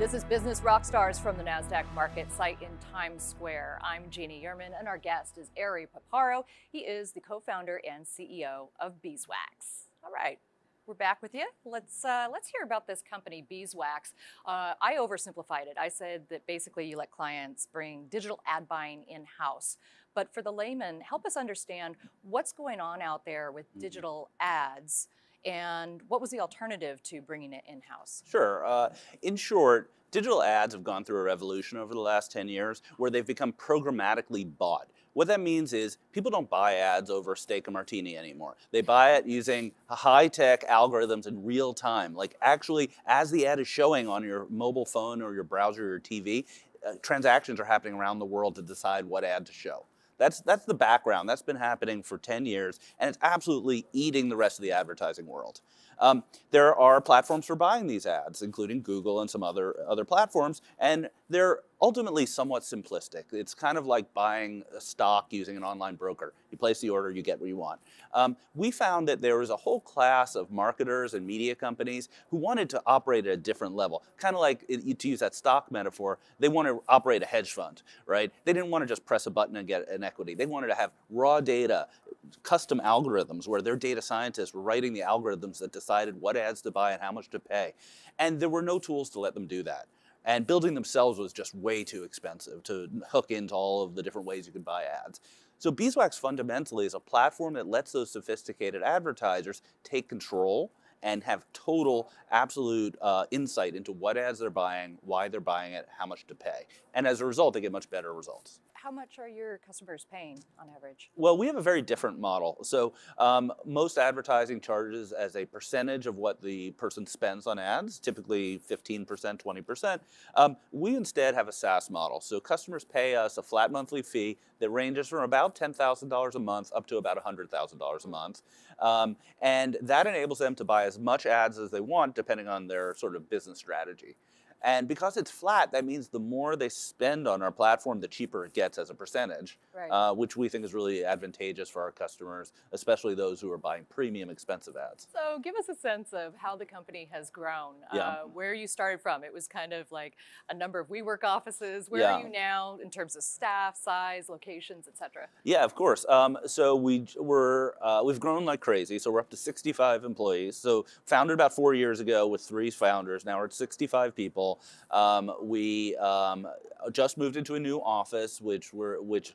This is Business Rockstars from the NASDAQ market site in Times Square. I'm Jeannie Yerman, and our guest is Ari Paparo. He is the co-founder and CEO of Beeswax. All right, we're back with you. Let's hear about this company, Beeswax. I oversimplified it. I said that basically you let clients bring digital ad buying in-house. But for the layman, help us understand what's going on out there with digital ads. And what was the alternative to bringing it in-house? Sure. In short, digital ads have gone through a revolution over the last 10 years where they've become programmatically bought. What that means is people don't buy ads over steak and martini anymore. They buy it using high-tech algorithms in real time. Like actually, as the ad is showing on your mobile phone or your browser or your TV, transactions are happening around the world to decide what ad to show. That's the background. That's been happening for 10 years, and it's absolutely eating the rest of the advertising world. There are platforms for buying these ads, including Google and some other platforms, and they're ultimately somewhat simplistic. It's kind of like buying a stock using an online broker. You place the order, you get what you want. We found that there was a whole class of marketers and media companies who wanted to operate at a different level. Kind of like, to use that stock metaphor, they want to operate a hedge fund, right? They didn't want to just press a button and get an equity. They wanted to have raw data, custom algorithms where their data scientists were writing the algorithms that decided what ads to buy and how much to pay. And there were no tools to let them do that. And building themselves was just way too expensive to hook into all of the different ways you could buy ads. So Beeswax fundamentally is a platform that lets those sophisticated advertisers take control and have total, absolute insight into what ads they're buying, why they're buying it, how much to pay. And as a result, they get much better results. How much are your customers paying on average? Well, we have a very different model. So most advertising charges as a percentage of what the person spends on ads, typically 15%, 20%. We instead have a SaaS model. So customers pay us a flat monthly fee that ranges from about $10,000 a month up to about $100,000 a month. And that enables them to buy as much ads as they want, depending on their sort of business strategy. And because it's flat, that means the more they spend on our platform, the cheaper it gets as a percentage, right. Which we think is really advantageous for our customers, especially those who are buying premium expensive ads. So give us a sense of how the company has grown, where you started from. It was kind of like a number of WeWork offices. Where are you now in terms of staff, size, locations, et cetera? Yeah, of course. So we've grown like crazy. So we're up to 65 employees. So founded about 4 years ago with 3 founders. Now we're at 65 people. We just moved into a new office, which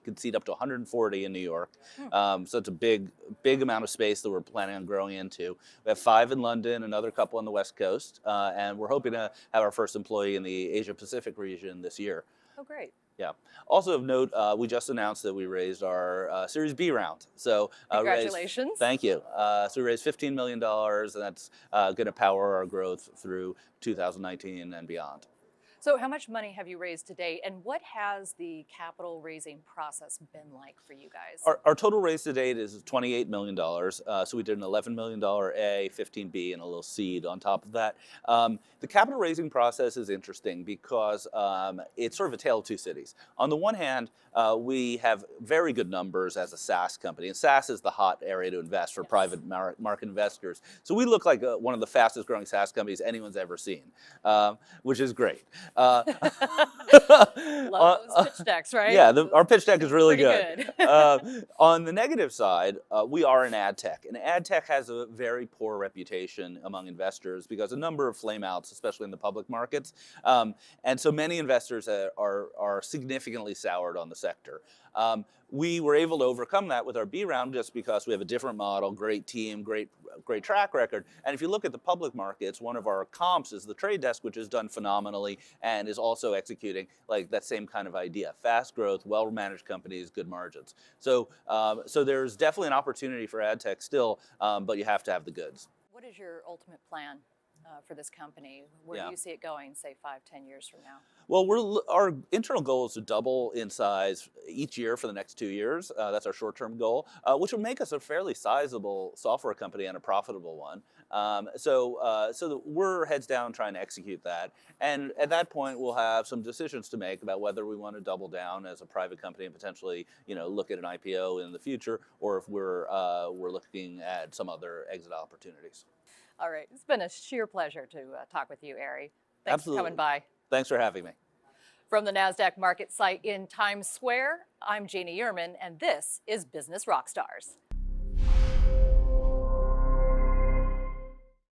can seat up to 140 in New York. So it's a big amount of space that we're planning on growing into. We have 5 in London, another couple on the West Coast, and we're hoping to have our first employee in the Asia Pacific region this year. Oh, great. Yeah. Also of note, we just announced that we raised our Series B round. So congratulations. Thank you. So we raised $15 million, and that's going to power our growth through 2019 and beyond. So how much money have you raised to date, and what has the capital raising process been like for you guys? Our total raise to date is $28 million. So we did an $11 million A, 15B, and a little seed on top of that. The capital raising process is interesting because it's sort of a tale of two cities. On the one hand, we have very good numbers as a SaaS company, and SaaS is the hot area to invest for private market investors. So we look like one of the fastest growing SaaS companies anyone's ever seen, which is great. Love those pitch decks, right? Yeah, our pitch deck is really good. On the negative side, we are an ad tech, and ad tech has a very poor reputation among investors because a number of flameouts, especially in the public markets, and so many investors are significantly soured on the sector. We were able to overcome that with our B round just because we have a different model, great team, great track record. And if you look at the public markets, one of our comps is the Trade Desk, which has done phenomenally and is also executing like that same kind of idea. Fast growth, well-managed companies, good margins. So there's definitely an opportunity for ad tech still, but you have to have the goods. What is your ultimate plan for this company? Where do you see it going, say, 5-10 years from now? Well, our internal goal is to double in size each year for the next 2 years. That's our short-term goal, which will make us a fairly sizable software company and a profitable one. So we're heads down trying to execute that. And at that point, we'll have some decisions to make about whether we want to double down as a private company and potentially, look at an IPO in the future, or if we're looking at some other exit opportunities. All right. It's been a sheer pleasure to talk with you, Ari. Thanks Absolutely. for coming by. Thanks for having me. From the NASDAQ market site in Times Square, I'm Jeannie Yerman, and this is Business Rockstars.